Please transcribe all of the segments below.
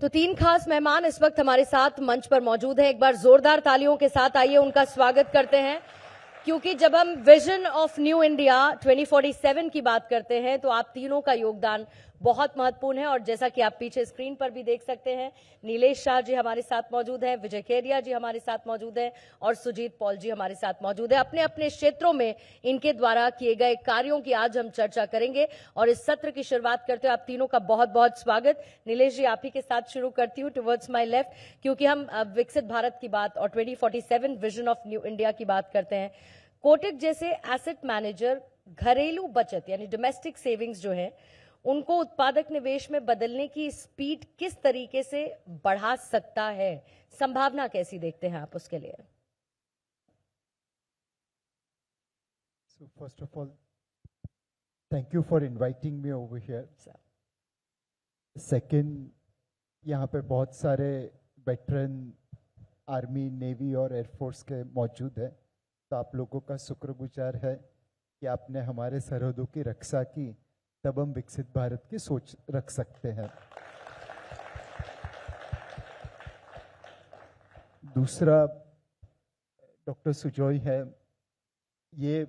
तो तीन खास मेहमान इस वक्त हमारे साथ मंच पर मौजूद हैं। एक बार जोरदार तालियों के साथ आइए उनका स्वागत करते हैं, क्योंकि जब हम विजन ऑफ न्यू इंडिया 2047 की बात करते हैं तो आप तीनों का योगदान बहुत महत्वपूर्ण है। और जैसा कि आप पीछे स्क्रीन पर भी देख सकते हैं, नीलेश शाह जी हमारे साथ मौजूद हैं, विजय केडिया जी हमारे साथ मौजूद हैं और सुजीत पॉल जी हमारे साथ मौजूद हैं। अपने अपने क्षेत्रों में इनके द्वारा किए गए कार्यों की आज हम चर्चा करेंगे और इस सत्र की शुरुआत करते हुए आप तीनों का बहुत बहुत स्वागत। नीलेश जी, आप ही के साथ शुरू करती हूँ, टुवर्ड्स माई लेफ्ट, क्योंकि हम विकसित भारत की बात और 2047 विजन ऑफ न्यू इंडिया की बात करते हैं। कोटक जैसे एसेट मैनेजर घरेलू बचत यानी डोमेस्टिक सेविंग्स जो है उनको उत्पादक निवेश में बदलने की स्पीड किस तरीके से बढ़ा सकता है, संभावना कैसी देखते हैं आप उसके लिए? So first of all, thank you for inviting me over here. Second, यहाँ पे बहुत सारे वेटरन आर्मी, नेवी और एयरफोर्स के मौजूद हैं, तो आप लोगों का शुक्रगुजार है कि आपने हमारे सरहदों की रक्षा की, तब हम विकसित भारत की सोच रख सकते हैं। दूसरा, डॉक्टर सुजॉय है, ये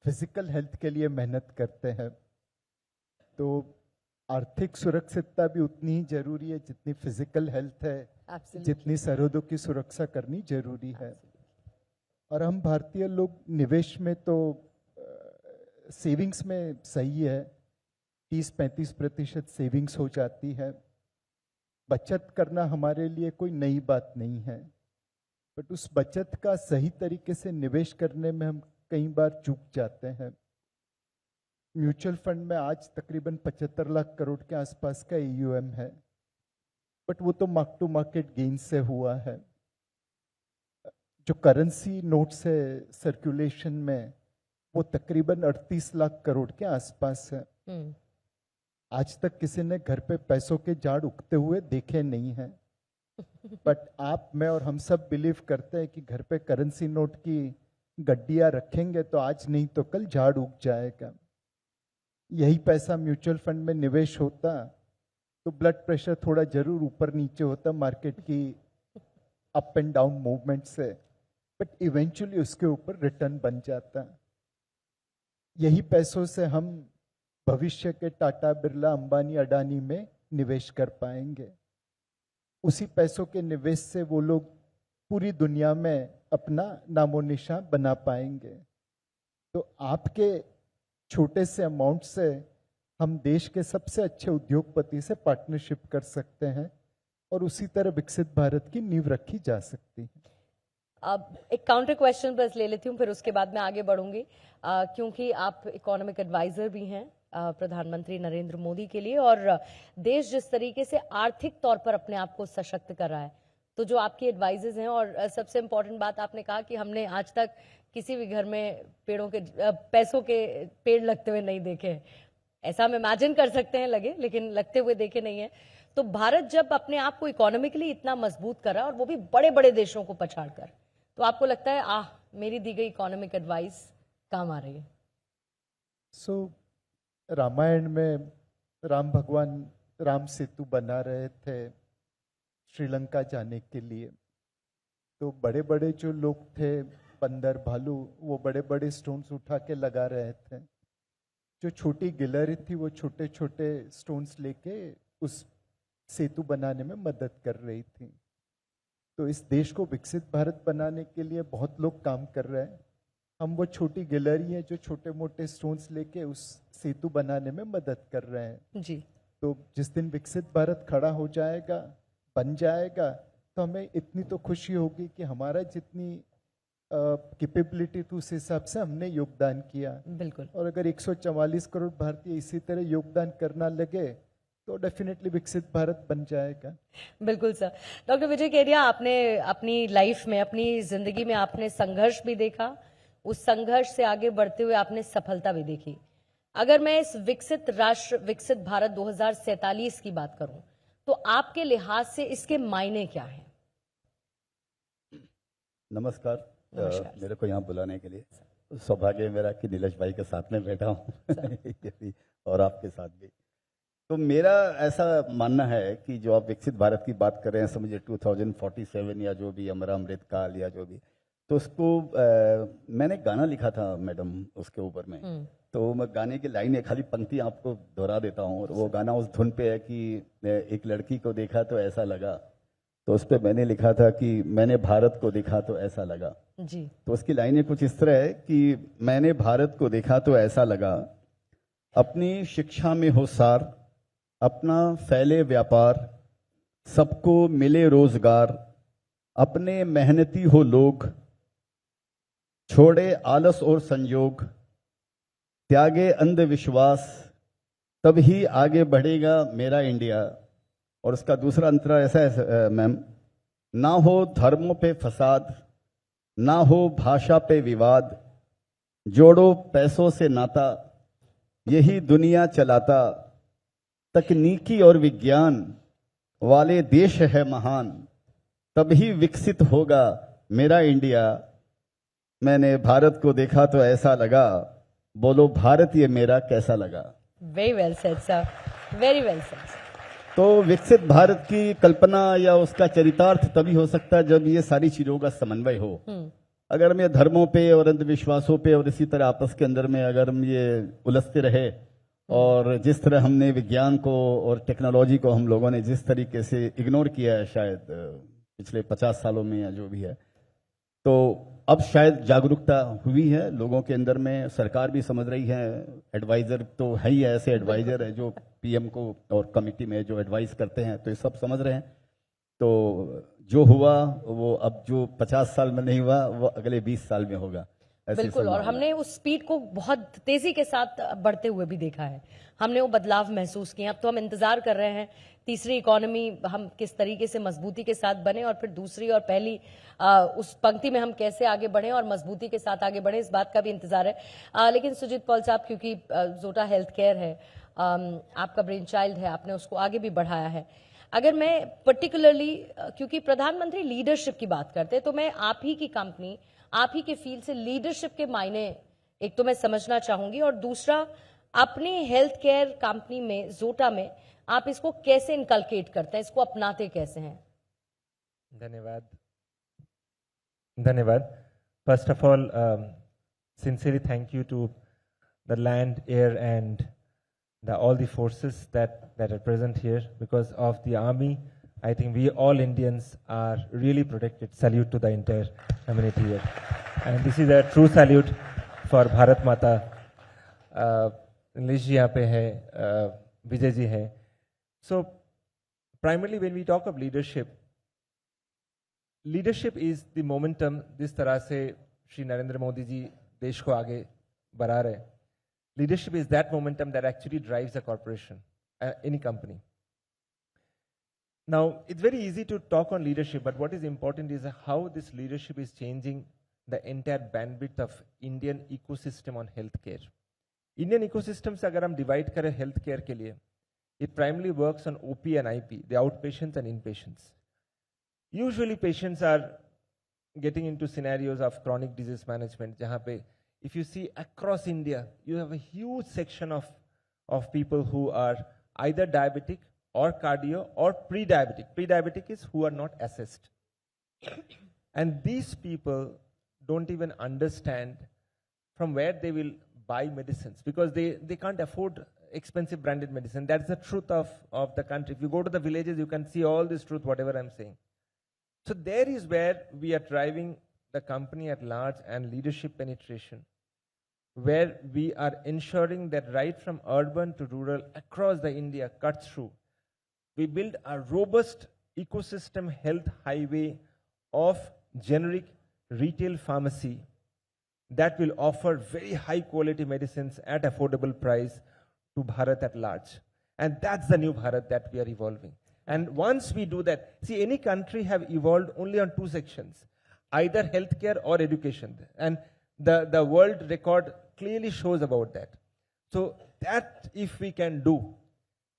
फिजिकल हेल्थ के लिए मेहनत करते हैं, तो आर्थिक सुरक्षितता भी उतनी ही जरूरी है जितनी फिजिकल हेल्थ है। जितनी सरहदों की सुरक्षा करनी जरूरी है। और हम भारतीय लोग निवेश में तो सेविंग्स में सही है, 30-35% सेविंग्स हो जाती है। बचत करना हमारे लिए कोई नई बात नहीं है, बट उस बचत का सही तरीके से निवेश करने में हम कई बार चूक जाते हैं। म्यूचुअल फंड में आज तकरीबन 75 लाख करोड़ के आसपास का AUM है, बट वो तो मार्क टू मार्केट गेन से हुआ है। जो करेंसी नोट्स है सर्कुलेशन में, वो तकरीबन 38 लाख करोड़ के आसपास है। आज तक किसी ने घर पे पैसों के झाड़ उगते हुए देखे नहीं हैं, बट आप, मैं और हम सब बिलीव करते हैं कि घर पे करेंसी नोट की गड्डियां रखेंगे तो आज नहीं तो कल झाड़ उग जाएगा। यही पैसा म्यूचुअल फंड में निवेश होता तो ब्लड प्रेशर थोड़ा जरूर ऊपर नीचे होता मार्केट की अप एंड डाउन मूवमेंट से, बट इवेंचुअली उसके ऊपर रिटर्न बन जाता। यही पैसों से हम भविष्य के टाटा, बिरला, अंबानी, अडानी में निवेश कर पाएंगे। उसी पैसों के निवेश से वो लोग पूरी दुनिया में अपना नामो निशान बना पाएंगे। तो आपके छोटे से अमाउंट से हम देश के सबसे अच्छे उद्योगपति से पार्टनरशिप कर सकते हैं और उसी तरह विकसित भारत की नींव रखी जा सकती है। अब एक काउंटर क्वेश्चन बस ले लेती हूँ, फिर उसके बाद मैं आगे बढ़ूंगी, क्योंकि आप इकोनॉमिक एडवाइजर भी हैं प्रधानमंत्री नरेंद्र मोदी के लिए, और देश जिस तरीके से आर्थिक तौर पर अपने आप को सशक्त कर रहा है, तो जो आपकी एडवाइजर्स हैं, और सबसे इम्पोर्टेंट बात आपने कहा कि हमने आज तक किसी भी घर में पेड़ों के पैसों के पेड़ लगते हुए नहीं देखे। ऐसा हम इमेजिन कर सकते हैं लगे, लेकिन लगते हुए देखे नहीं है। तो भारत जब अपने आप को इकोनॉमिकली इतना मजबूत कर रहा है और वो भी बड़े बड़े देशों को पछाड़ कर, तो आपको लगता है मेरी दी गई इकोनॉमिक एडवाइस काम आ रही है? रामायण में राम भगवान राम सेतु बना रहे थे श्रीलंका जाने के लिए, तो बड़े बड़े जो लोग थे, बंदर, भालू, वो बड़े बड़े स्टोन्स उठा के लगा रहे थे। जो छोटी गिलहरी थी वो छोटे छोटे स्टोन्स लेके उस सेतु बनाने में मदद कर रही थी। तो इस देश को विकसित भारत बनाने के लिए बहुत लोग काम कर रहे हैं। हम वो छोटी गिलहरी हैं जो छोटे मोटे स्टोन्स लेके उस सेतु बनाने में मदद कर रहे हैं जी। तो जिस दिन विकसित भारत खड़ा हो जाएगा, बन जाएगा, तो हमें इतनी तो खुशी होगी कि हमारा जितनी कैपेबिलिटी थी उस हिसाब से हमने योगदान किया। बिल्कुल। और अगर 144 करोड़ भारतीय इसी तरह योगदान करना लगे तो डेफिनेटली विकसित भारत बन जाएगा। बिल्कुल सर। डॉक्टर विजय केडिया, आपने अपनी लाइफ में, अपनी जिंदगी में आपने संघर्ष भी देखा, उस संघर्ष से आगे बढ़ते हुए आपने सफलता भी देखी। अगर मैं इस विकसित राष्ट्र, विकसित भारत 2047 की बात करूं, तो आपके लिहाज से इसके मायने क्या हैं? नमस्कार। मेरे को यहाँ बुलाने के लिए सौभाग्य मेरा कि नीलेश भाई के साथ में बैठा हूँ और आपके साथ भी। तो मेरा ऐसा मानना है कि जो आप विकसित भारत की बात कर रहे हैं, समझिए 2047 या जो भी हमारा अमृत काल या जो भी, तो उसको मैंने गाना लिखा था मैडम उसके ऊपर में। तो मैं गाने की लाइन एक खाली पंक्ति आपको दोहरा देता हूँ, और वो गाना उस धुन पे है कि एक लड़की को देखा तो ऐसा लगा, तो उस पर मैंने लिखा था कि मैंने भारत को देखा तो ऐसा लगा जी। तो उसकी लाइनें कुछ इस तरह है कि मैंने भारत को देखा तो ऐसा लगा, अपनी शिक्षा में हो सार, अपना फैले व्यापार, सबको मिले रोजगार, अपने मेहनती हो लोग, छोड़े आलस और संयोग, त्यागे अंधविश्वास, तभी आगे बढ़ेगा मेरा इंडिया। और उसका दूसरा अंतरा ऐसा है मैम, ना हो धर्मों पे फसाद, ना हो भाषा पे विवाद, जोड़ो पैसों से नाता, यही दुनिया चलाता, तकनीकी और विज्ञान वाले देश है महान, तभी विकसित होगा मेरा इंडिया। मैंने भारत को देखा तो ऐसा लगा, बोलो भारत ये मेरा कैसा लगा। Very well said sir, very well said. तो विकसित भारत की कल्पना या उसका चरितार्थ तभी हो सकता है जब ये सारी चीजों का समन्वय हो। अगर हम ये धर्मों पे और अंधविश्वासों पे और इसी तरह आपस के अंदर में अगर हम ये उलझते रहे, और जिस तरह हमने विज्ञान को और टेक्नोलॉजी को हम लोगों ने जिस तरीके से इग्नोर किया है शायद पिछले 50 सालों में या जो भी है, तो अब शायद जागरूकता हुई है लोगों के अंदर में, सरकार भी समझ रही है, एडवाइजर तो है ही, ऐसे एडवाइजर है जो पीएम को और कमेटी में जो एडवाइस करते हैं, तो ये सब समझ रहे हैं। तो जो हुआ वो अब जो 50 साल में नहीं हुआ वो अगले 20 साल में होगा। बिल्कुल, और हमने उस स्पीड को बहुत तेजी के साथ बढ़ते हुए भी देखा है, हमने वो बदलाव महसूस किए। अब तो हम इंतजार कर रहे हैं तीसरी इकोनॉमी हम किस तरीके से मजबूती के साथ बने, और फिर दूसरी और पहली उस पंक्ति में हम कैसे आगे बढ़े और मजबूती के साथ आगे बढ़े, इस बात का भी इंतजार है। लेकिन सुजीत पॉल साहब, क्योंकि जोटा हेल्थ केयर है, आपका ब्रेन चाइल्ड है, आपने उसको आगे भी बढ़ाया है, अगर मैं पर्टिकुलरली क्योंकि प्रधानमंत्री लीडरशिप की बात करते हैं, तो मैं आप ही की कंपनी, आप ही के फील्ड से लीडरशिप के मायने एक तो मैं समझना चाहूंगी, और दूसरा अपनी हेल्थ केयर कंपनी में, जोटा में, आप इसको कैसे इनकलकेट करते हैं, इसको अपनाते कैसे हैं? धन्यवाद। First of all, sincerely thank you to the land, air and all the forces that are present here. Because of the army, I think we all Indians are really protected. Salute to the entire community here. And this is a true salute for Bharat Mata. Nilesh ji यहाँ पे है, विजय जी है. So primarily when we talk of leadership, leadership is the momentum. जिस तरह से श्री नरेंद्र मोदी जी देश को आगे बढ़ा रहे, leadership is that momentum that actually drives a corporation, any company. Now, it's very easy to talk on leadership, but what is important is how this leadership is changing the entire bandwidth of Indian ecosystem on healthcare. Indian ecosystem से अगर हम divide करें healthcare के लिए, it primarily works on OP and IP, the outpatients and inpatients. Usually patients are getting into scenarios of chronic disease management, जहाँ पे if you see across India, you have a huge section of people who are either diabetic or cardio or pre-diabetic. Pre-diabetic is who are not assessed. And these people don't even understand from where they will buy medicines, because they can't afford expensive branded medicine. That's the truth of the country. If you go to the villages, you can see all this truth, whatever I'm saying. So there is where we are driving the company at large and leadership penetration, where we are ensuring that right from urban to rural across the India cuts through. We build a robust ecosystem health highway of generic retail pharmacy that will offer very high quality medicines at affordable price to Bharat at large. And that's the new Bharat that we are evolving. And once we do that, see, any country have evolved only on two sections, either healthcare or education. And the world record clearly shows about that. So that if we can do,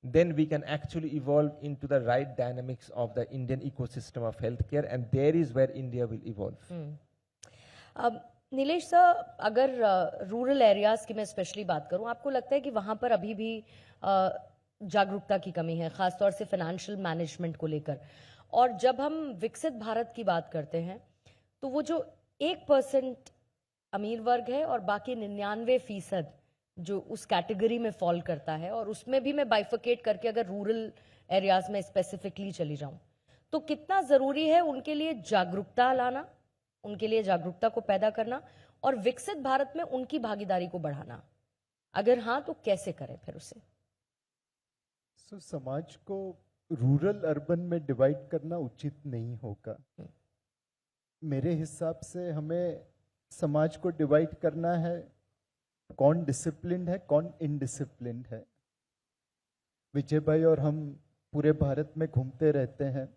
then we can actually evolve into the right dynamics of the Indian ecosystem of healthcare, and there is where India will evolve. Nilesh sir, अगर rural areas की मैं specially बात करूं, आपको लगता है कि वहां पर अभी भी जागरूकता की कमी है, खासतौर से फाइनेंशियल मैनेजमेंट को लेकर। और जब हम विकसित भारत की बात करते हैं तो वो जो 1% अमीर वर्ग है और बाकी 99% जो उस कैटेगरी में फॉल करता है, और उसमें भी मैं बाइफिकेट करके अगर रूरल एरियाज में स्पेसिफिकली चली जाऊं, तो कितना जरूरी है उनके लिए जागरूकता लाना, उनके लिए जागरूकता को पैदा करना और विकसित भारत में उनकी भागीदारी को बढ़ाना? अगर हाँ तो कैसे करें फिर उसे? समाज को रूरल अर्बन में डिवाइड करना उचित नहीं होगा। मेरे हिसाब से हमें समाज को डिवाइड करना है, कौन डिसिप्लिन्ड है, कौन इनडिसिप्लिन्ड है। विजय भाई और हम पूरे भारत में घूमते रहते हैं।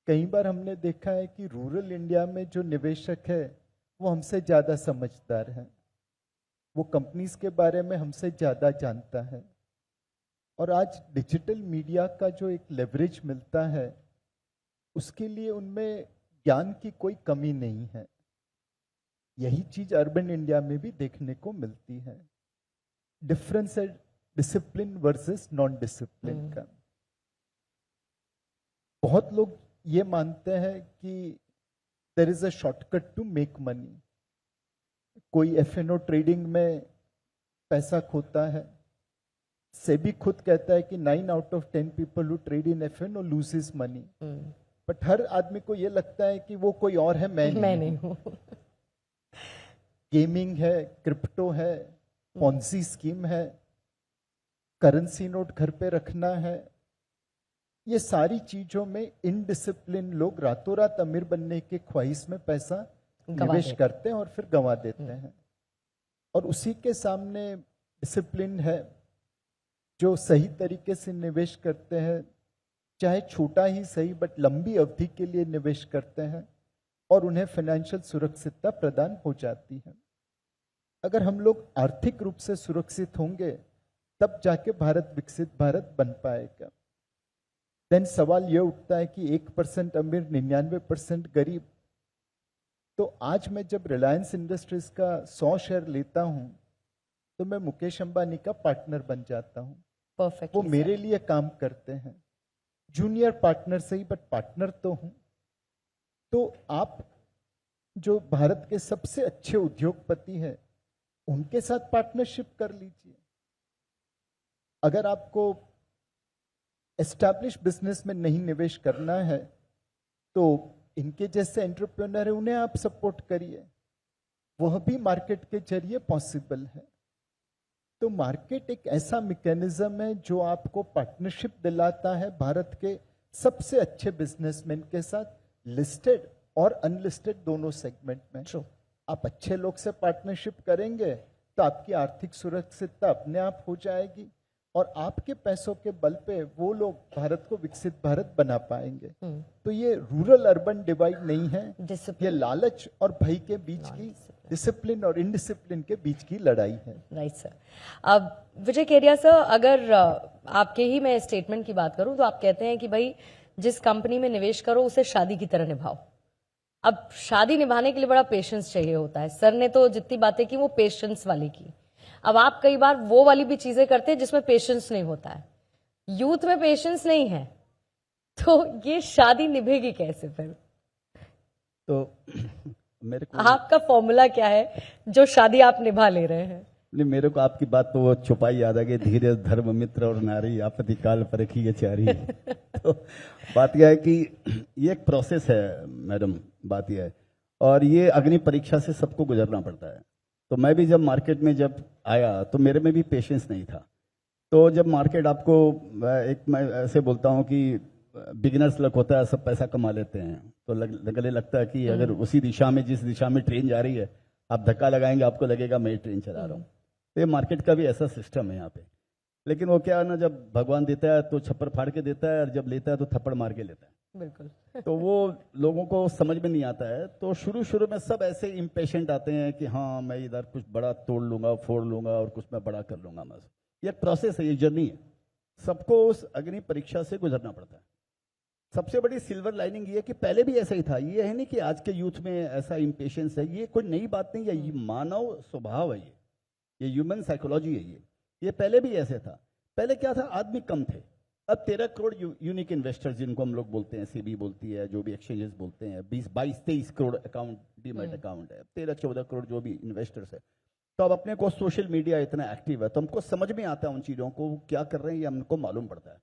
कई बार हमने देखा है कि रूरल इंडिया में जो निवेशक है वो हमसे ज़्यादा समझदार है, वो कंपनीज के बारे में हमसे ज़्यादा जानता है। और आज डिजिटल मीडिया का जो एक लेवरेज मिलता है, उसके लिए उनमें ज्ञान की कोई कमी नहीं है। यही चीज अर्बन इंडिया में भी देखने को मिलती है। डिफरेंस है डिसिप्लिन वर्सेस नॉन डिसिप्लिन का। बहुत लोग ये मानते हैं कि there is a shortcut to make money. कोई एफएनओ ट्रेडिंग में पैसा खोता है, सेबी खुद कहता है कि 9 out of 10 people who trade in FNO loses money। But हर आदमी को ये लगता है कि वो कोई और है, मैं नहीं हूं। गेमिंग है, क्रिप्टो है, पॉन्जी स्कीम है, करेंसी नोट घर पे रखना है, ये सारी चीजों में इनडिसिप्लिन लोग रातों रात अमीर बनने के ख्वाहिश में पैसा निवेश करते हैं और फिर गंवा देते हैं। और उसी के सामने डिसिप्लिन है जो सही तरीके से निवेश करते हैं, चाहे छोटा ही सही बट लंबी अवधि के लिए निवेश करते हैं और उन्हें फाइनेंशियल सुरक्षितता प्रदान हो जाती है। अगर हम लोग आर्थिक रूप से सुरक्षित होंगे तब जाके भारत विकसित भारत बन पाएगा। देन सवाल यह उठता है कि 1% अमीर 99% गरीब। तो आज मैं जब रिलायंस इंडस्ट्रीज का 100 शेयर लेता हूं तो मैं मुकेश अंबानी का पार्टनर बन जाता हूं। परफेक्ट। वो मेरे लिए काम करते हैं, जूनियर पार्टनर सही बट पार्टनर तो हूं। तो आप जो भारत के सबसे अच्छे उद्योगपति हैं उनके साथ पार्टनरशिप कर लीजिए। अगर आपको एस्टैब्लिश बिजनेस में नहीं निवेश करना है तो इनके जैसे एंटरप्रेन्योर है उन्हें आप सपोर्ट करिए, वह भी मार्केट के जरिए पॉसिबल है। तो मार्केट एक ऐसा मैकेनिज्म है जो आपको पार्टनरशिप दिलाता है भारत के सबसे अच्छे बिजनेसमैन के साथ, लिस्टेड और अनलिस्टेड दोनों सेगमेंट में। आप अच्छे लोग से पार्टनरशिप करेंगे तो आपकी आर्थिक सुरक्षितता अपने आप हो जाएगी और आपके पैसों के बल पे वो लोग भारत को विकसित भारत बना पाएंगे। तो ये रूरल अर्बन डिवाइड नहीं है, ये लालच और भय के बीच की, डिसिप्लिन और इनडिसिप्लिन के बीच की लड़ाई है। Right sir. अब विजय केरिया सर, अगर आपके ही मैं स्टेटमेंट की बात करूं तो आप कहते हैं कि भाई जिस कंपनी में निवेश करो उसे शादी की तरह निभाओ। अब शादी निभाने के लिए बड़ा पेशेंस चाहिए होता है। सर ने तो जितनी बातें की वो पेशेंस वाली की। अब आप कई बार वो वाली भी चीजें करते हैं जिसमें पेशेंस नहीं होता है। यूथ में पेशेंस नहीं है तो ये शादी निभेगी कैसे फिर? तो मेरे को आपका फॉर्मूला क्या है जो शादी आप निभा ले रहे हैं? नहीं, मेरे को आपकी बात तो वो छुपाई याद आ गई, धीरे धर्म मित्र और नारी आपत्ति काल परखी चारी। तो बात यह है कि ये एक प्रोसेस है मैडम, बात यह है, और ये अग्नि परीक्षा से सबको गुजरना पड़ता है। तो मैं भी जब मार्केट में जब आया तो मेरे में भी पेशेंस नहीं था। तो जब मार्केट आपको एक, मैं ऐसे बोलता हूँ कि बिगिनर्स लक होता है, सब पैसा कमा लेते हैं, तो गले लगता है कि अगर उसी दिशा में, जिस दिशा में ट्रेन जा रही है, आप धक्का लगाएंगे आपको लगेगा मैं ट्रेन चला रहा हूँ। तो ये मार्केट का भी ऐसा सिस्टम है यहाँ पे। लेकिन वो क्या है ना, जब भगवान देता है तो छप्पर फाड़ के देता है और जब लेता है तो थप्पड़ मार के लेता है। बिल्कुल। तो वो लोगों को समझ में नहीं आता है। तो शुरू में सब ऐसे इम्पेशेंट आते हैं कि हाँ मैं इधर कुछ बड़ा तोड़ लूंगा, फोड़ लूंगा और कुछ मैं बड़ा कर लूंगा। बस ये प्रोसेस है, ये जर्नी है, सबको उस अग्नि परीक्षा से गुजरना पड़ता है। सबसे बड़ी सिल्वर लाइनिंग ये कि पहले भी ऐसा ही था। ये है नहीं कि आज के यूथ में ऐसा इम्पेशेंस है, ये कोई नई बात नहीं है, ये मानव स्वभाव है, ये ह्यूमन साइकोलॉजी है। ये पहले भी ऐसे था। पहले क्या था, आदमी कम थे। अब 13 करोड़ यूनिक इन्वेस्टर्स जिनको हम लोग बोलते हैं, सेबी बोलती है, जो भी एक्सचेंजेस बोलते हैं, 22-23 करोड़ अकाउंट, डीमैट अकाउंट है, 13-14 करोड़ जो भी इन्वेस्टर्स है। तो अब अपने को सोशल मीडिया इतना एक्टिव है तो हमको समझ में आता है उन चीज़ों को, क्या कर रहे हैं ये हमको मालूम पड़ता है।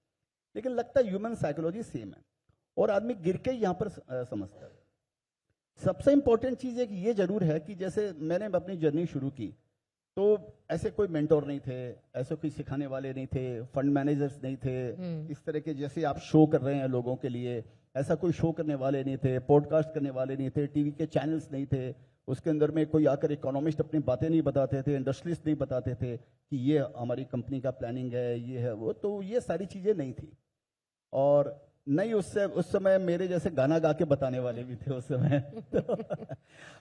लेकिन लगता है ह्यूमन साइकोलॉजी सेम है और आदमी गिर के यहाँ पर समझता है। सबसे इंपॉर्टेंट चीज़ है कि ये जरूर है कि जैसे मैंने अपनी जर्नी शुरू की तो ऐसे कोई मेंटोर नहीं थे, ऐसे कोई सिखाने वाले नहीं थे, फंड मैनेजर्स नहीं थे, इस तरह के जैसे आप शो कर रहे हैं लोगों के लिए, ऐसा कोई शो करने वाले नहीं थे, पॉडकास्ट करने वाले नहीं थे, टीवी के चैनल्स नहीं थे, उसके अंदर में कोई आकर इकोनॉमिस्ट अपनी बातें नहीं बताते थे, इंडस्ट्रियलिस्ट नहीं बताते थे कि ये हमारी कंपनी का प्लानिंग है, ये है वो, तो ये सारी चीज़ें नहीं थी। और नहीं उस समय मेरे जैसे गाना गा के बताने वाले भी थे उस समय तो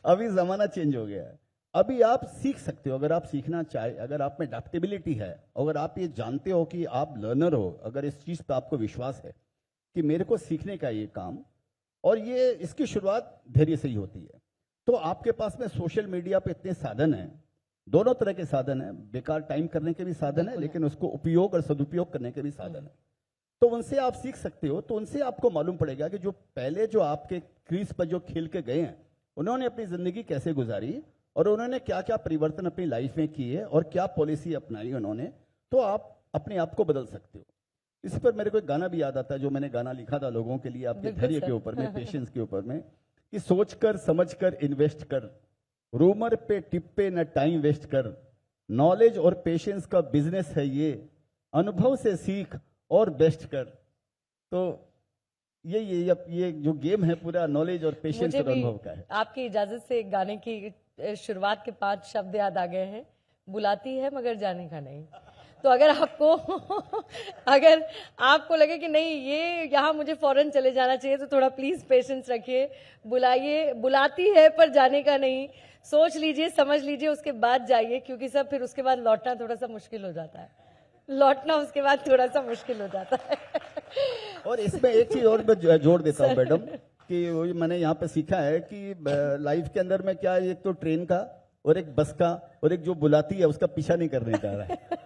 अभी ज़माना चेंज हो गया है। अभी आप सीख सकते हो, अगर आप सीखना चाहे, अगर आप में अडेप्टेबिलिटी है, अगर आप ये जानते हो कि आप लर्नर हो, अगर इस चीज़ पे आपको विश्वास है कि मेरे को सीखने का ये काम, और ये इसकी शुरुआत धैर्य से ही होती है, तो आपके पास में सोशल मीडिया पे इतने साधन हैं, दोनों तरह के साधन हैं, बेकार टाइम करने के भी साधन है, लेकिन उसको उपयोग और सदुपयोग करने के भी साधन है, तो उनसे आप सीख सकते हो। तो उनसे आपको मालूम पड़ेगा कि जो पहले जो आपके क्रीज पर जो खेल के गए हैं, उन्होंने अपनी जिंदगी कैसे गुजारी और उन्होंने क्या क्या परिवर्तन अपनी लाइफ में किए और क्या पॉलिसी अपनाई उन्होंने, तो आप अपने आप को बदल सकते हो। इस पर मेरे को एक गाना भी याद आता है जो मैंने गाना लिखा था लोगों के लिए, आपके धैर्य के ऊपर में, पेशेंस के ऊपर में, कि सोच कर समझ कर इन्वेस्ट कर, रूमर पे टिप पे न टाइम वेस्ट कर, नॉलेज और पेशेंस का बिजनेस है ये, अनुभव से सीख और बेस्ट कर। तो ये जो गेम है पूरा नॉलेज और पेशेंस और अनुभव का है। आपकी इजाजत से एक गाने की शुरुआत के 5 शब्द याद आ गए हैं, बुलाती है मगर जाने का नहीं। तो अगर आपको लगे कि नहीं ये यहाँ मुझे फौरन चले जाना चाहिए तो थोड़ा प्लीज पेशेंस रखिए, बुलाइए, बुलाती है पर जाने का नहीं, सोच लीजिए, समझ लीजिए, उसके बाद जाइए, क्योंकि सब फिर उसके बाद लौटना थोड़ा सा मुश्किल हो जाता है, लौटना उसके बाद थोड़ा सा मुश्किल हो जाता है। और इसमें एक चीज और मैं जोड़ देता हूँ मैडम, कि वही मैंने यहाँ पे सीखा है कि लाइफ के अंदर में क्या है, एक तो ट्रेन का और एक बस का और एक जो बुलाती है उसका पीछा नहीं करने जा रहा है।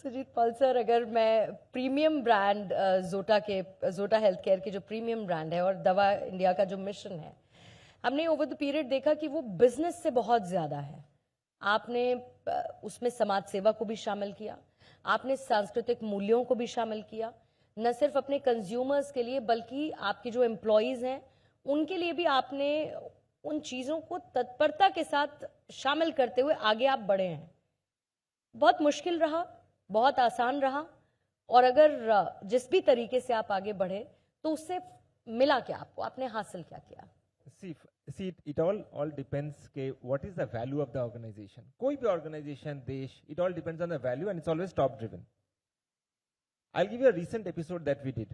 सुजीत पॉल सर, अगर मैं प्रीमियम ब्रांड जोटा हेल्थ केयर के जो प्रीमियम ब्रांड है और दवा इंडिया का जो मिशन है, हमने ओवर द पीरियड देखा कि वो बिजनेस से बहुत ज्यादा है। आपने उसमें समाज सेवा को भी शामिल किया, आपने सांस्कृतिक मूल्यों को भी शामिल किया, न सिर्फ अपने कंज्यूमर्स के लिए बल्कि आपके जो एम्प्लॉयज हैं उनके लिए भी आपने उन चीजों को तत्परता के साथ शामिल करते हुए आगे आप बढ़े हैं। बहुत मुश्किल रहा, बहुत आसान रहा, और अगर जिस भी तरीके से आप आगे बढ़े तो उससे मिला क्या आपको, आपने हासिल क्या किया? See, it all depends के what is the value of the organization. कोई भी organization, देश, it all depends on the value and it's always top driven. I'll give you a recent episode that we did.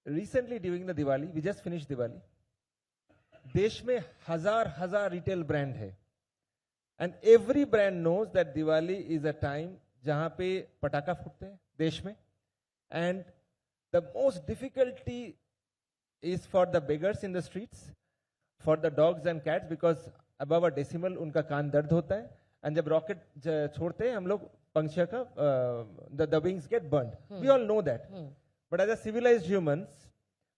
Recently during the Diwali, we just finished Diwali. देश में हजार retail brand है and every brand knows that Diwali is a time जहां पे पटाखा फूटते हैं देश में, and the most difficulty is for the beggars in the streets, for the dogs and cats, because above a decimal उनका कान दर्द होता है, and जब रॉकेट छोड़ते हैं हम लोग पंक्षियों का, the wings get burned. We all know that. But as a civilized humans,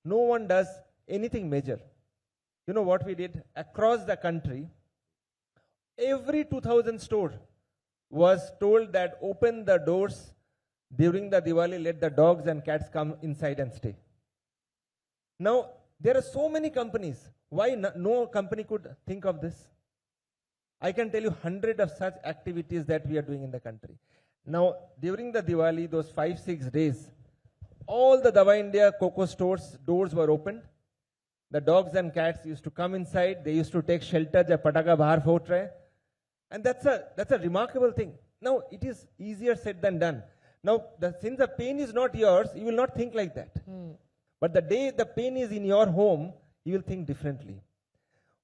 no one does anything major. You know what we did? Across the country, every 2000 store was told that open the doors during the Diwali, let the dogs and cats come inside and stay. Now, there are so many companies. Why no company could think of this? I can tell you 100 of such activities that we are doing in the country. Now, during the Diwali, those 5-6 days, all the Dava India Coco stores doors were opened. The dogs and cats used to come inside. They used to take shelter. जब पटाखा बाहर फूट रहे, and that's a remarkable thing. Now, it is easier said than done. Now, since the pain is not yours, you will not think like that. But the day the pain is in your home, you will think differently.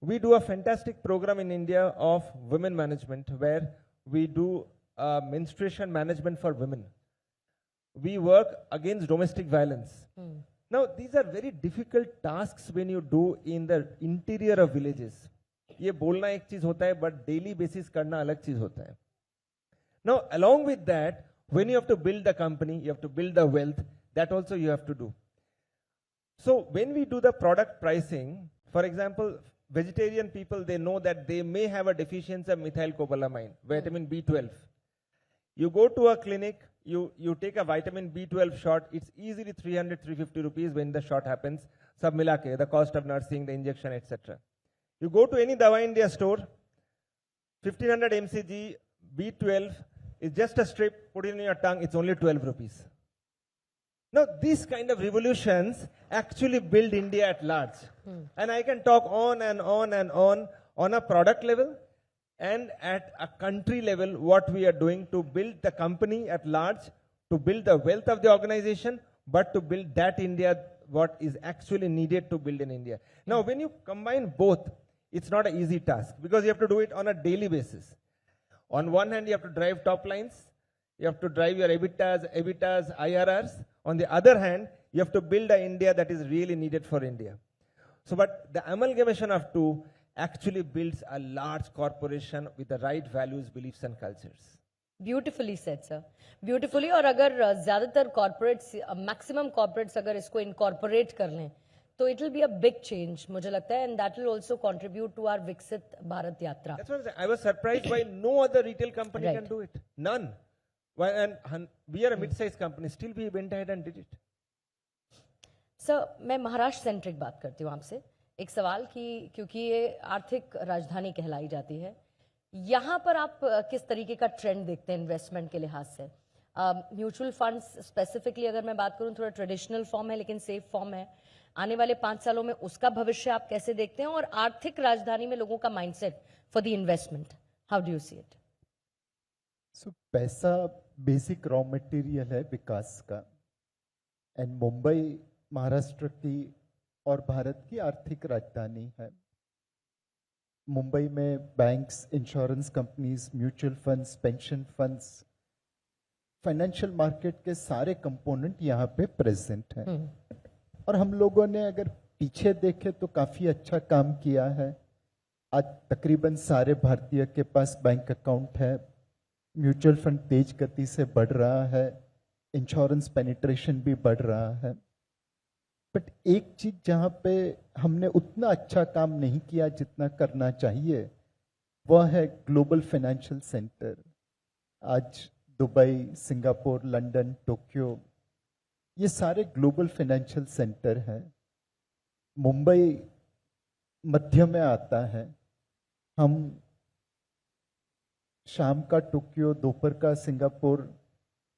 We do a fantastic program in India of women management, where we do menstruation management for women. We work against domestic violence. Now, these are very difficult tasks when you do in the interior of villages. ये बोलना एक चीज होता है, but daily basis करना अलग चीज होता है. Now, along with that, when you have to build the company, you have to build the wealth, that also you have to do. So when we do the product pricing, for example, vegetarian people, they know that they may have a deficiency of methylcobalamin, vitamin B12. You go to a clinic, you take a vitamin B12 shot, it's easily 300, 350 rupees when the shot happens, sab mila ke, the cost of nursing, the injection, etc. You go to any Dawa India store, 1500 mcg, B12 is just a strip, put it in your tongue, it's only 12 rupees. Now, these kind of revolutions actually build India at large. And I can talk on and on and on a product level and at a country level, what we are doing to build the company at large, to build the wealth of the organization, but to build that India, what is actually needed to build in India. Now, when you combine both, it's not an easy task because you have to do it on a daily basis. On one hand, you have to drive top lines, you have to drive your EBITDAs, IRRs. On the other hand, you have to build an India that is really needed for India. So, but the amalgamation of two actually builds a large corporation with the right values, beliefs and cultures. Beautifully said sir, beautifully. और अगर ज्यादातर corporates, maximum corporates अगर इसको incorporate कर लें तो it will be a big change मुझे लगता है, and that will also contribute to our विकसित भारत यात्रा. That's what I was surprised why no other retail company Right. can do it. None. Why, and we are a mid-sized company, still we went ahead and did it. Sir, मैं Maharashtra centric बात करती हूँ आपसे. एक सवाल की, क्योंकि ये आर्थिक राजधानी कहलाई जाती है, यहाँ पर आप किस तरीके का ट्रेंड देखते हैं इन्वेस्टमेंट के लिहाज से? म्यूचुअल फंड्स स्पेसिफिकली अगर मैं बात करूँ, थोड़ा ट्रेडिशनल फॉर्म है लेकिन सेफ फॉर्म है. आने वाले 5 सालों में उसका भविष्य आप कैसे देखते हैं, और आर्थिक राजधानी में लोगों का mindset for the investment, how do you see it? So पैसा बेसिक रॉ मटेरियल है विकास का, एंड मुंबई महाराष्ट्र की और भारत की आर्थिक राजधानी है. मुंबई में banks, insurance companies, mutual funds, pension funds, financial market के सारे कंपोनेंट यहाँ पे प्रेजेंट हैं. और हम लोगों ने अगर पीछे देखे तो काफी अच्छा काम किया है. आज तकरीबन सारे भारतीय के पास बैंक अकाउंट है, म्यूचुअल फंड तेज गति से बढ़ रहा है, इंश्योरेंस पेनिट्रेशन भी बढ़ रहा है. बट एक चीज जहां पे हमने उतना अच्छा काम नहीं किया जितना करना चाहिए, वह है ग्लोबल फाइनेंशियल सेंटर. आज दुबई, सिंगापुर, लंदन, टोक्यो, ये सारे ग्लोबल फाइनेंशियल सेंटर हैं. मुंबई मध्य में आता है. हम शाम का टोक्यो, दोपहर का सिंगापुर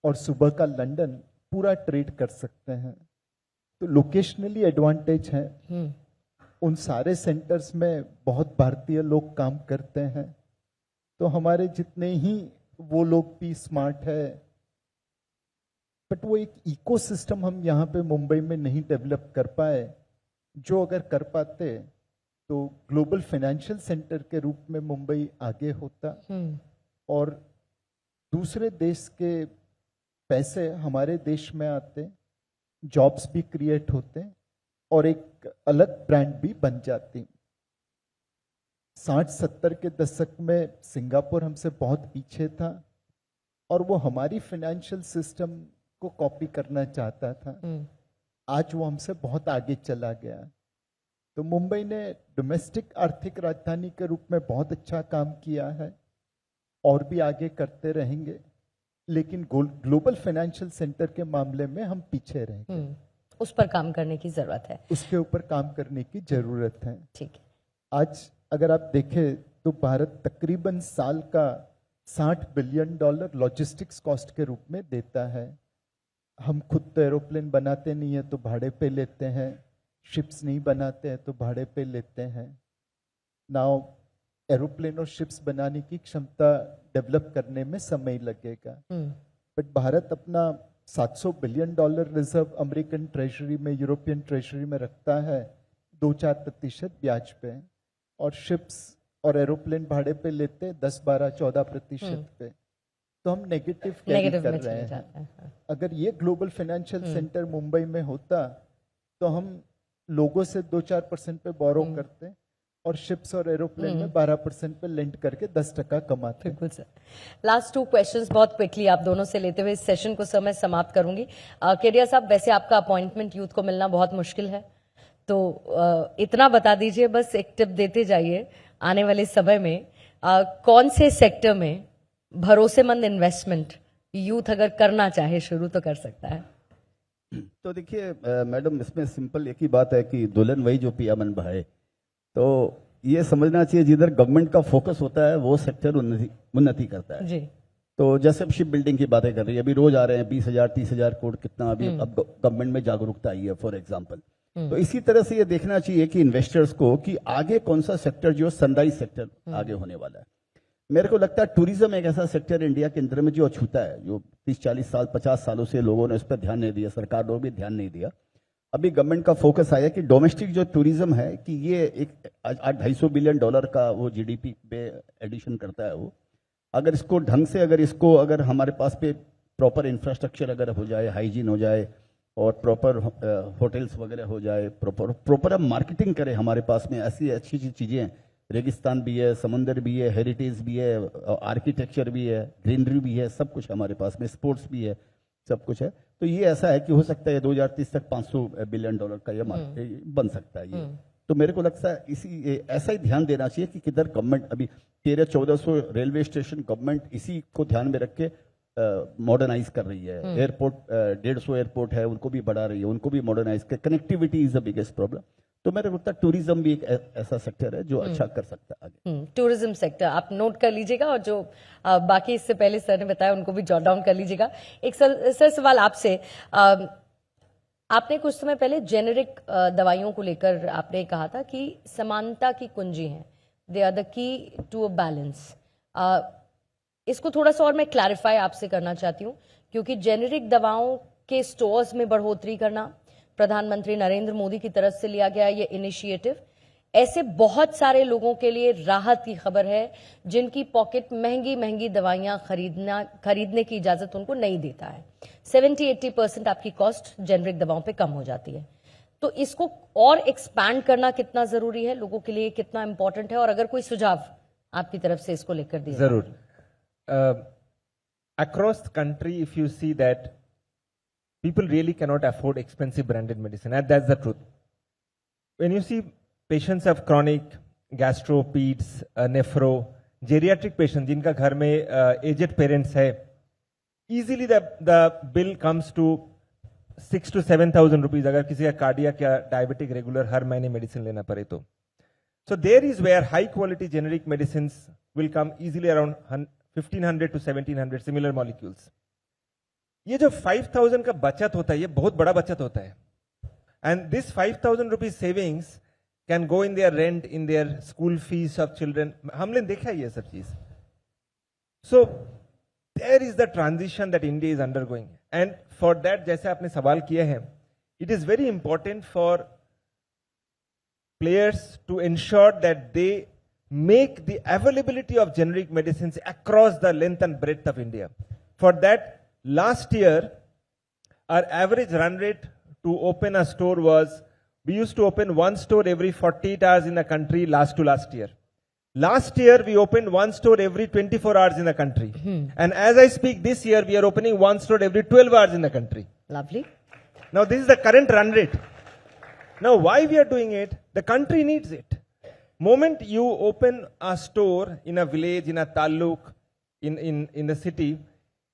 और सुबह का लंदन पूरा ट्रेड कर सकते हैं. तो लोकेशनली एडवांटेज है. उन सारे सेंटर्स में बहुत भारतीय लोग काम करते हैं. तो हमारे जितने ही वो लोग भी स्मार्ट है, बट वो एक इकोसिस्टम हम यहाँ पे मुंबई में नहीं डेवलप कर पाए, जो अगर कर पाते तो ग्लोबल फाइनेंशियल सेंटर के रूप में मुंबई आगे होता और दूसरे देश के पैसे हमारे देश में आते, जॉब्स भी क्रिएट होते और एक अलग ब्रांड भी बन जाती. 60-70 के दशक में सिंगापुर हमसे बहुत पीछे था और वो हमारी फाइनेंशियल सिस्टम को कॉपी करना चाहता था. आज वो हमसे बहुत आगे चला गया. तो मुंबई ने डोमेस्टिक आर्थिक राजधानी के रूप में बहुत अच्छा काम किया है और भी आगे करते रहेंगे, लेकिन ग्लोबल फाइनेंशियल सेंटर के मामले में हम पीछे रहेंगे. उस पर काम करने की जरूरत है. उसके ऊपर काम करने की जरूरत है. ठीक है. आज अगर आप देखें तो भारत तकरीबन साल का $60 बिलियन लॉजिस्टिक्स कॉस्ट के रूप में देता है. हम खुद तो एरोप्लेन बनाते नहीं है तो भाड़े पे लेते हैं, शिप्स नहीं बनाते हैं तो भाड़े पे लेते हैं. नाउ एरोप्लेन और शिप्स बनाने की क्षमता डेवलप करने में समय लगेगा, बट भारत अपना $700 बिलियन रिजर्व अमेरिकन ट्रेजरी में, यूरोपियन ट्रेजरी में रखता है 2-4% ब्याज पे, और शिप्स और एरोप्लेन भाड़े पे लेते 10-12-14% पे. तो हम नेगेटिव कैरी कर रहे हैं. अगर ये ग्लोबल फाइनेंशियल सेंटर मुंबई में होता तो हम लोगों से 2-4% पे बोरो करते और शिप्स और एरोप्लेन में 12% पे लेंड करके 10% कमाते हैं। बिल्कुल सर। लास्ट 2 क्वेश्चंस बहुत क्विकली आप दोनों से लेते हुए इस सेशन को समय समाप्त करूंगी। केडिया साहब, वैसे आपका अपॉइंटमेंट यूथ को मिलना बहुत मुश्किल है, तो इतना बता दीजिए, बस एक टिप देते जाइए आने वाले समय में कौन से सेक्टर में भरोसेमंद इन्वेस्टमेंट यूथ अगर करना चाहे शुरू तो कर सकता है। तो देखिए मैडम, इसमें सिंपल एक ही बात है कि दुल्हन वही जो पिया मन भाए। तो ये समझना चाहिए जिधर गवर्नमेंट का फोकस होता है वो सेक्टर उन्नति करता है। जी। तो जैसे अब शिप बिल्डिंग की बातें कर रही है, अभी रोज आ रहे हैं 20,000 30,000 करोड़ कितना अभी अब गवर्नमेंट में जागरूकता आई है फॉर एग्जाम्पल। तो इसी तरह से ये देखना चाहिए कि इन्वेस्टर्स को कि आगे कौन सा सेक्टर जो सनराइज सेक्टर आगे होने वाला है। मेरे को लगता है टूरिज्म एक ऐसा सेक्टर इंडिया के अंदर में जो अछूता है, जो 30-40 साल 50 सालों से लोगों ने उस पर ध्यान नहीं दिया, सरकार ने भी ध्यान नहीं दिया। अभी गवर्नमेंट का फोकस आया कि डोमेस्टिक जो टूरिज्म है कि ये एक $250 बिलियन का वो जीडीपी पे एडिशन करता है। वो अगर इसको ढंग से अगर हमारे पास पे प्रॉपर इंफ्रास्ट्रक्चर अगर हो जाए, हाइजीन हो जाए और प्रॉपर होटल्स वगैरह हो जाए, प्रॉपर हम मार्केटिंग करें, हमारे पास में ऐसी अच्छी चीजें हैं, रेगिस्तान भी है, समुंदर भी है, हेरिटेज भी है, आर्किटेक्चर भी है, ग्रीनरी भी है, सब कुछ हमारे पास में, स्पोर्ट्स भी है, सब कुछ है। तो ये ऐसा है कि हो सकता है 2030 तक $500 बिलियन का ये मार्केट बन सकता है ये। तो मेरे को लगता है ऐसा ही ध्यान देना चाहिए कि किधर गवर्नमेंट अभी 1300-1400 रेलवे स्टेशन गवर्नमेंट इसी को ध्यान में रख के मॉडर्नाइज कर रही है। एयरपोर्ट 150 एयरपोर्ट है, उनको भी बढ़ा रही है, उनको भी मॉडर्नाइज कर। Connectivity is the biggest problem. तो मेरे को लगता है टूरिज्म भी एक ऐसा सेक्टर है जो अच्छा कर सकता है आगे। टूरिज्म सेक्टर आप नोट कर लीजिएगा, और जो बाकी इससे पहले सर ने बताया उनको भी जॉट डाउन कर लीजिएगा। एक सर सवाल आपसे, आपने कुछ समय पहले जेनेरिक दवाइयों को लेकर आपने कहा था कि समानता की कुंजी है, they are the key to a balance. इसको थोड़ा सा और मैं क्लैरिफाई आपसे करना चाहती हूँ, क्योंकि जेनेरिक दवाओं के स्टोर्स में बढ़ोतरी करना प्रधानमंत्री नरेंद्र मोदी की तरफ से लिया गया ये इनिशिएटिव ऐसे बहुत सारे लोगों के लिए राहत की खबर है जिनकी पॉकेट महंगी महंगी दवाइयां खरीदने की इजाजत उनको नहीं देता है। 70-80% आपकी कॉस्ट जेनरिक दवाओं पे कम हो जाती है। तो इसको और एक्सपैंड करना कितना जरूरी है, लोगों के लिए कितना इंपॉर्टेंट है, और अगर कोई सुझाव आपकी तरफ से इसको लेकर दिया। जरूर। Across the country, if you see that people really cannot afford expensive branded medicine, and that's the truth. When you see patients of chronic gastro, peds, nephro, geriatric patients, जिनका घर में aged parents है, easily the bill comes to 6,000 to 7,000 rupees अगर किसी का cardiac या diabetic regular हर महीने medicine लेना पड़े तो. So there is where high quality generic medicines will come easily around 1,500 to 1,700 similar molecules. ये जो 5,000 का बचत होता है, ये बहुत बड़ा बचत होता है. And this 5,000 rupees savings can go in their rent, in their school fees of children. हमने देखा है ये सब चीज. So there is the transition that India is undergoing. And for that, जैसे आपने सवाल किया है, it is very important for players to ensure that they make the availability of generic medicines across the length and breadth of India. For that, last year, our average run rate to open a store was, we used to open one store every 48 hours in the country last year. Last year, we opened one store every 24 hours in the country. And as I speak, this year, we are opening one store every 12 hours in the country. Lovely. Now, this is the current run rate. Now, why we are doing it? The country needs it. Moment you open a store in a village, in a taluk, in the city,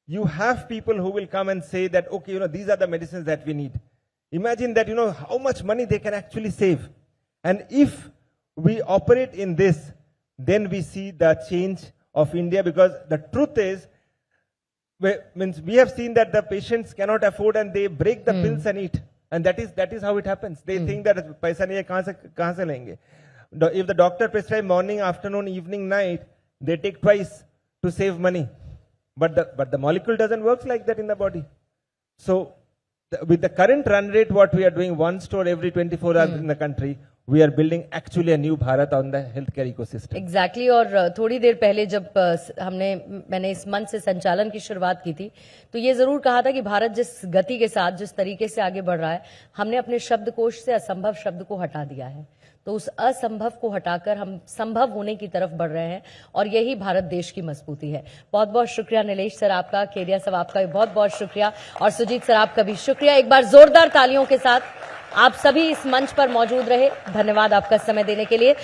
you have people who will come and say that, okay, these are the medicines that we need. Imagine that, how much money they can actually save. And if we operate in this, then we see the change of India, because the truth is, we have seen that the patients cannot afford and they break the pills and eat. And that is how it happens. They think that paisa nahi hai, kahan se lenge? If the doctor prescribes morning, afternoon, evening, night, they take twice to save money. But the molecule doesn't work like that in the body. So with the current run rate, what we are doing, one store every 24 hours in the country, we are building actually a new Bharat on the healthcare ecosystem. Exactly और थोड़ी देर पहले जब मैंने इस मंच से संचालन की शुरुआत की थी तो ये जरूर कहा था कि भारत जिस गति के साथ जिस तरीके से आगे बढ़ रहा है, हमने अपने शब्दकोश से असंभव शब्द को हटा दिया है। तो उस असंभव को हटाकर हम संभव होने की तरफ बढ़ रहे हैं और यही भारत देश की मजबूती है। बहुत बहुत शुक्रिया नीलेश सर आपका, केडिया साहब आपका भी बहुत बहुत शुक्रिया और सुजीत सर आपका भी शुक्रिया। एक बार जोरदार तालियों के साथ आप सभी इस मंच पर मौजूद रहे। धन्यवाद आपका समय देने के लिए।